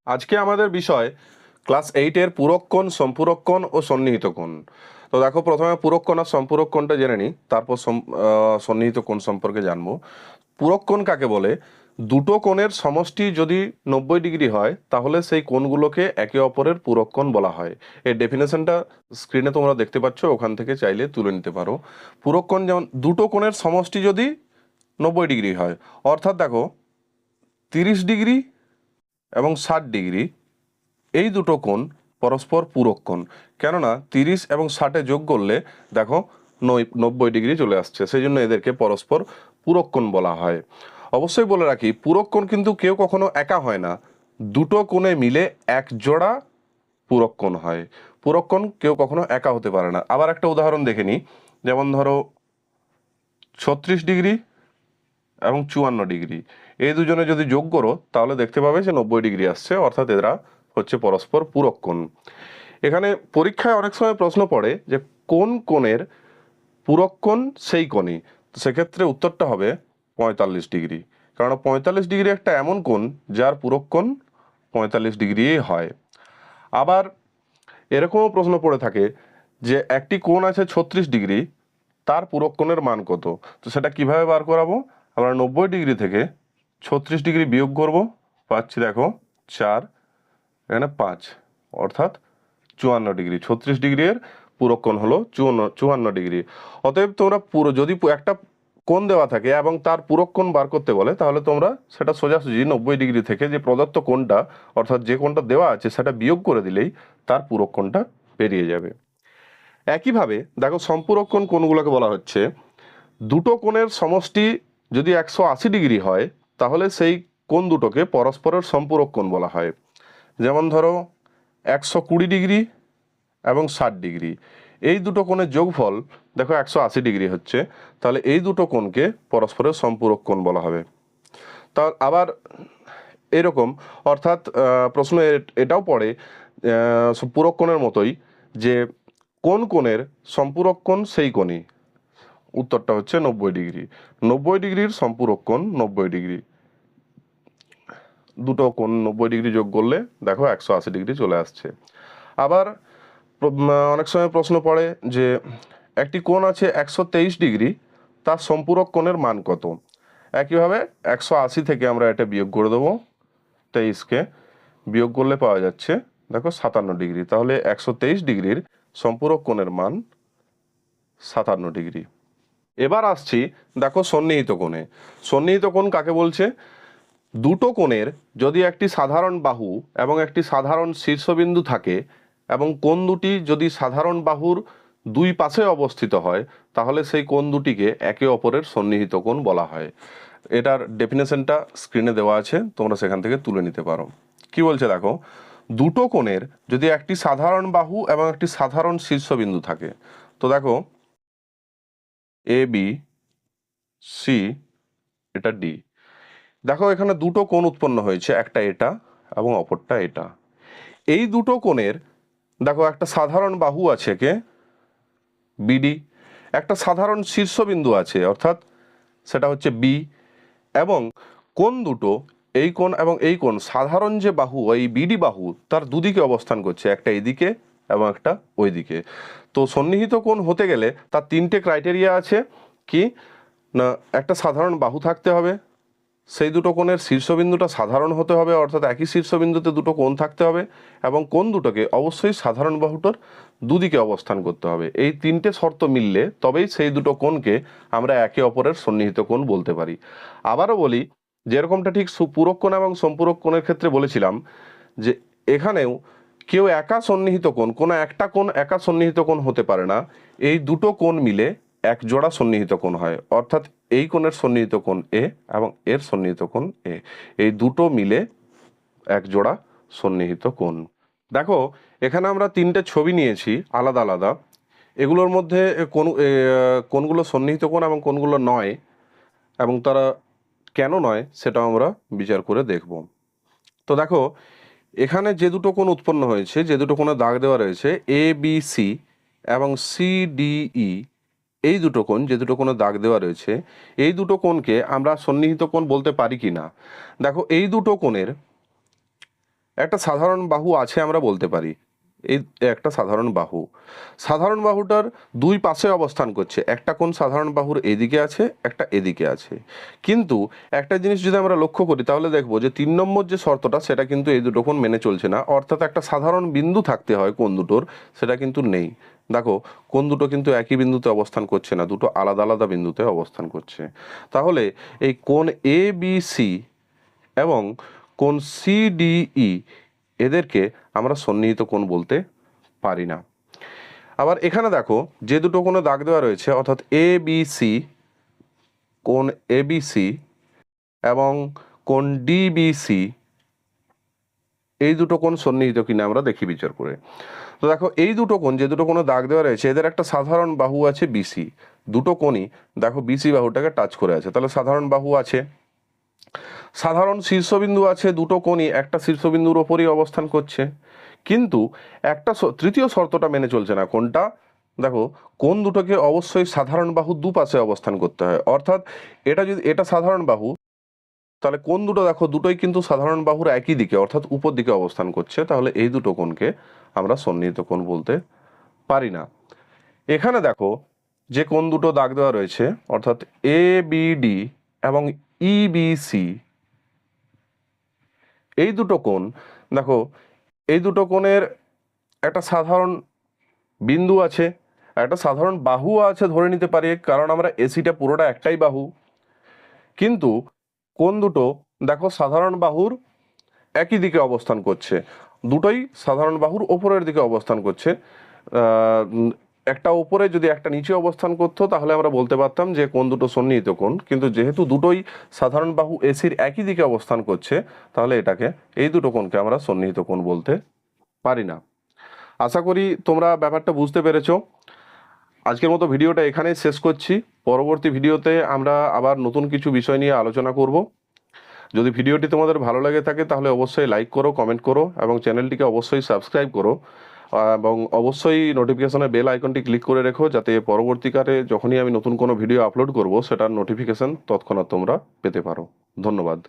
আজকে আমাদের বিষয় ক্লাস 8-এর পূরক কোণ, সম্পূরক কোণ ও সন্নিহিত কোণ। তো দেখো, প্রথমে পূরক কোণ আর সম্পূরক কোণটা জেনে নিই, তারপর সন্নিহিত কোণ সম্পর্কে জানবো। পূরক কোণ কাকে বলে? দুটো কোণের সমষ্টি যদি 90 ডিগ্রি হয় তাহলে সেই কোণগুলোকে একে অপরের পূরক কোণ বলা হয়। এর ডেফিনেশনটা স্ক্রিনে তোমরা দেখতে পাচ্ছ, ওখান থেকে চাইলে তুলে নিতে পারো। পূরক কোণ যেমন দুটো কোণের সমষ্টি যদি 90 ডিগ্রি হয়, অর্থাৎ দেখো 30 ডিগ্রি এবং 60 ডিগ্রি, এই দুটো কোণ পরস্পর পূরক কোণ। কেননা 30 এবং 60-এ যোগ করলে দেখো 90 ডিগ্রি চলে আসছে, সেই জন্য এদেরকে পরস্পর পূরক কোণ বলা হয়। অবশ্যই বলে রাখি, পূরক কোণ কিন্তু কেউ কখনো একা হয় না, দুটো কোণে মিলে এক জোড়া পূরক কোণ হয়। পূরক কোণ কেউ কখনো একা হতে পারে না। আবার একটা উদাহরণ দেখে নিই, যেমন ধরো 36 ডিগ্রি এবং 54 ডিগ্রি, এই দুজনে যদি যোগ করো তাহলে দেখতে পাবে যে 90 ডিগ্রি আসছে, অর্থাৎ এরা হচ্ছে পরস্পর পূরক কোণ। এখানে পরীক্ষায় অনেক সময় প্রশ্ন পড়ে যে কোন কোণের পূরক কোণ সেই কোণই, তো সেক্ষেত্রে উত্তরটা হবে 45 ডিগ্রি। কারণ 45 ডিগ্রি একটা এমন কোণ যার পূরক কোণ 45 ডিগ্রি হয়। আবার এরকমও প্রশ্ন পড়ে থাকে যে একটি কোণ আছে 36 ডিগ্রি, তার পূরক কোণের মান কত? তো সেটা কিভাবে বার করাবো? আমরা 90 ডিগ্রি থেকে 36 ডিগ্রি বিয়োগ করব, পাচ্ছি দেখো 4, এখানে 5, অর্থাৎ 54 ডিগ্রি। 36 ডিগ্রি এর পূরক কোণ হলো 54 ডিগ্রি। অতএব তোমরা যদি একটা কোণ দেওয়া থাকে এবং তার পূরক কোণ বার করতে বলে, তাহলে তোমরা সেটা সোজাসুজি 90 ডিগ্রি থেকে যে প্রদত্ত কোণটা, অর্থাৎ যে কোণটা দেওয়া আছে সেটা বিয়োগ করে দিলেই তার পূরক কোণটা বেরিয়ে যাবে। একইভাবে দেখো, সম্পূরক কোণ কোণগুলোকে বলা হচ্ছে দুটো কোণের সমষ্টি যদি 180 ডিগ্রি হয় তাহলে সেই কোণ দুটোকে পরস্পরের সম্পূরক কোণ বলা হয়। যেমন ধরো 120 ডিগ্রি এবং 60 ডিগ্রি, এই দুটো কোণের যোগফল দেখো 180 ডিগ্রি হচ্ছে, তাহলে এই দুটো কোণকে পরস্পরের সম্পূরক কোণ বলা হবে। তা আবার এরকম, অর্থাৎ প্রশ্ন এটাও পড়ে পূরক কোণের মতোই, যে কোন কোণের সম্পূরক কোণ সেই কোণই। উত্তরটা হচ্ছে 90 ডিগ্রি। 90 ডিগ্রির সম্পূরক কোণ 90 ডিগ্রি। দুটো কোণ 90 ডিগ্রি যোগ করলে দেখো 180 ডিগ্রি চলে আসছে। আবার অনেক সময় প্রশ্ন পড়ে যে একটি কোণ আছে 123 ডিগ্রি, তার সম্পূরক কোণের মান কত? একইভাবে 180 থেকে আমরা এটা বিয়োগ করে দেবো, 23কে বিয়োগ করলে পাওয়া যাচ্ছে দেখো 57 ডিগ্রি। তাহলে 123 ডিগ্রির সম্পূরক কোণের মান 57 ডিগ্রি। এবার আসছি দেখো সন্নিহিত কোণে। সন্নিহিত কোণ কাকে বলছে? দুটো কোণের যদি একটি সাধারণ বাহু এবং একটি সাধারণ শীর্ষবিন্দু থাকে এবং কোণ দুটি যদি সাধারণ বাহুর দুই পাশে অবস্থিত হয়, তাহলে সেই কোণ দুটিকে একে অপরের সন্নিহিত কোণ বলা হয়। এটার ডেফিনেশনটা স্ক্রিনে দেওয়া আছে, তোমরা সেখান থেকে তুলে নিতে পারো। কি বলছে দেখো, দুটো কোণের যদি একটি সাধারণ বাহু এবং একটি সাধারণ শীর্ষবিন্দু থাকে, তো দেখো এ বি সি, এটা ডি। দেখো এখানে দুটো কোণ উৎপন্ন হয়েছে, একটা এটা এবং অপরটা এটা। এই দুটো কোণের দেখো একটা সাধারণ বাহু আছে কে, বিডি, একটা সাধারণ শীর্ষবিন্দু আছে অর্থাৎ সেটা হচ্ছে বি, এবং কোণ দুটো, এই কোণ এবং এই কোণ, সাধারণ যে বাহু এই বিডি বাহু তার দুদিকে অবস্থান করছে, একটা এইদিকে এবং একটা ওইদিকে। তো সন্নিহিত কোণ হতে গেলে তার তিনটে ক্রাইটেরিয়া আছে। কি না, একটা সাধারণ বাহু থাকতে হবে, সেই দুটো কোণের শীর্ষবিন্দুটা সাধারণ হতে হবে, অর্থাৎ একই শীর্ষবিন্দুতে দুটো কোণ থাকতে হবে, এবং কোণ দুটোকে অবশ্যই সাধারণ বাহুটার দুদিকে অবস্থান করতে হবে। এই তিনটে শর্ত মিললে তবেই সেই দুটো কোণকে আমরা একে অপরের সন্নিহিত কোণ বলতে পারি। আবারও বলি, যেরকমটা ঠিক পূরক কোণ এবং সম্পূরক কোণের ক্ষেত্রে বলেছিলাম, যে এখানেও কেউ একা সন্নিহিত কোণ, কোনো একটা কোণ একা সন্নিহিত কোণ হতে পারে না, এই দুটো কোণ মিলে এক জোড়া সন্নিহিত কোণ হয়। অর্থাৎ এই কোণের সন্নিহিত কোণ এ এবং এর সন্নিহিত কোণ এ, এই দুটো মিলে এক জোড়া সন্নিহিত কোণ। দেখো এখানে আমরা তিনটে ছবি নিয়েছি আলাদা আলাদা, এগুলোর মধ্যে কোনগুলো সন্নিহিত কোণ এবং কোনগুলো নয়, এবং তারা কেন নয় সেটাও আমরা বিচার করে দেখব। তো দেখো এখানে যে দুটো কোণ উৎপন্ন হয়েছে, যে দুটো কোণে দাগ দেওয়া রয়েছে এ বি সি এবং সি ডি ই, এই দুটো কোণ, যে দুটো কোণে দাগ দেওয়া রয়েছে, এই দুটো কোণকে আমরা সন্নিহিত কোণ বলতে পারি কি না? দেখো এই দুটো কোণের একটা সাধারণ বাহু আছে আমরা বলতে পারি, এই একটা সাধারণ বাহু, সাধারণ বাহুটার দুই পাশে অবস্থান করছে, একটা কোণ সাধারণ বাহুর এদিকে আছে, একটা এদিকে আছে। কিন্তু একটা জিনিস যদি আমরা লক্ষ্য করি তাহলে দেখবো যে 3 নম্বর যে শর্তটা সেটা কিন্তু এই দুটো কোণ মেনে চলছে না, অর্থাৎ একটা সাধারণ বিন্দু থাকতে হয় কোণ দুটোর, সেটা কিন্তু নেই। দেখো কোণ দুটো কিন্তু একই বিন্দুতে অবস্থান করছে না, দুটো আলাদা আলাদা বিন্দুতে অবস্থান করছে। তাহলে এই কোণ এ বি সি এবং কোণ সিডিই এদেরকে আমরা সন্নিহিত কোণ বলতে পারি না। আবার এখানে দেখো যে দুটো কোণে দাগ দেওয়া রয়েছে অর্থাৎ এ বি সি, কোণ এ বি সি এবং কোণ ডিবিসি, এই দুটো কোণ সন্নিহিত কিনা আমরা দেখি বিচার করে। তো দেখো এই দুটো কোণ, যে দুটো কোণে দাগ দেওয়া রয়েছে এদের একটা সাধারণ বাহু আছে বিসি, দুটো কোণই দেখো বিসি বাহুটাকে টাচ করে আছে, তাহলে সাধারণ বাহু আছে। সাধারণ শীর্ষবিন্দু আছে, দুটো কোণই একটা শীর্ষবিন্দুর ওপরই অবস্থান করছে। কিন্তু একটা তৃতীয় শর্তটা মেনে চলছে না, কোনটা? দেখো কোণ দুটোকে অবশ্যই সাধারণ বাহু দুপাশে অবস্থান করতে হয়, অর্থাৎ এটা যদি এটা সাধারণ বাহু তাহলে কোণ দুটো দেখো দুটোই কিন্তু সাধারণ বাহুর একই দিকে অর্থাৎ উপর দিকে অবস্থান করছে, তাহলে এই দুটো কোণকে আমরা সন্নিহিত কোণ বলতে পারি না। এখানে দেখো যে কোণ দুটো দাগ দেওয়া রয়েছে অর্থাৎ এ বিডি এবং ইবিসি, এই দুটো কোণ দেখো, এই দুটো কোণের একটা সাধারণ বিন্দু আছে, একটা সাধারণ বাহু আছে ধরে নিতে পারি, কারণ আমরা এসিটা পুরোটা একটাই বাহু। কিন্তু কোণ দুটো দেখো সাধারণ বাহুর একই দিকে অবস্থান করছে, দুটোই সাধারণ বাহুর ওপরের দিকে অবস্থান করছে। একটা ওপরে যদি একটা নিচে অবস্থান করতো তাহলে আমরা বলতে পারতাম যে কোণ দুটো সন্নিহিত কোণ, কিন্তু যেহেতু দুটোই সাধারণ বাহু এসির একই দিকে অবস্থান করছে তাহলে এটাকে, এই দুটো কোণকে আমরা সন্নিহিত কোণ বলতে পারি না। আশা করি তোমরা ব্যাপারটা বুঝতে পেরেছো। আজকের মতো ভিডিওটা এখানেই শেষ করছি, পরবর্তী ভিডিওতে আমরা আবার নতুন কিছু বিষয় নিয়ে আলোচনা করব। যদি ভিডিওটি তোমাদের ভালো লাগে থাকে তাহলে অবশ্যই লাইক করো, কমেন্ট করো এবং চ্যানেলটিকে অবশ্যই সাবস্ক্রাইব করো, এবং অবশ্যই নোটিফিকেশনের বেল আইকনটি ক্লিক করে রেখো যাতে পরবর্তীকালে যখনই আমি নতুন কোনো ভিডিও আপলোড করব সেটার নোটিফিকেশন তৎক্ষণাৎ তোমরা পেতে পারো। ধন্যবাদ।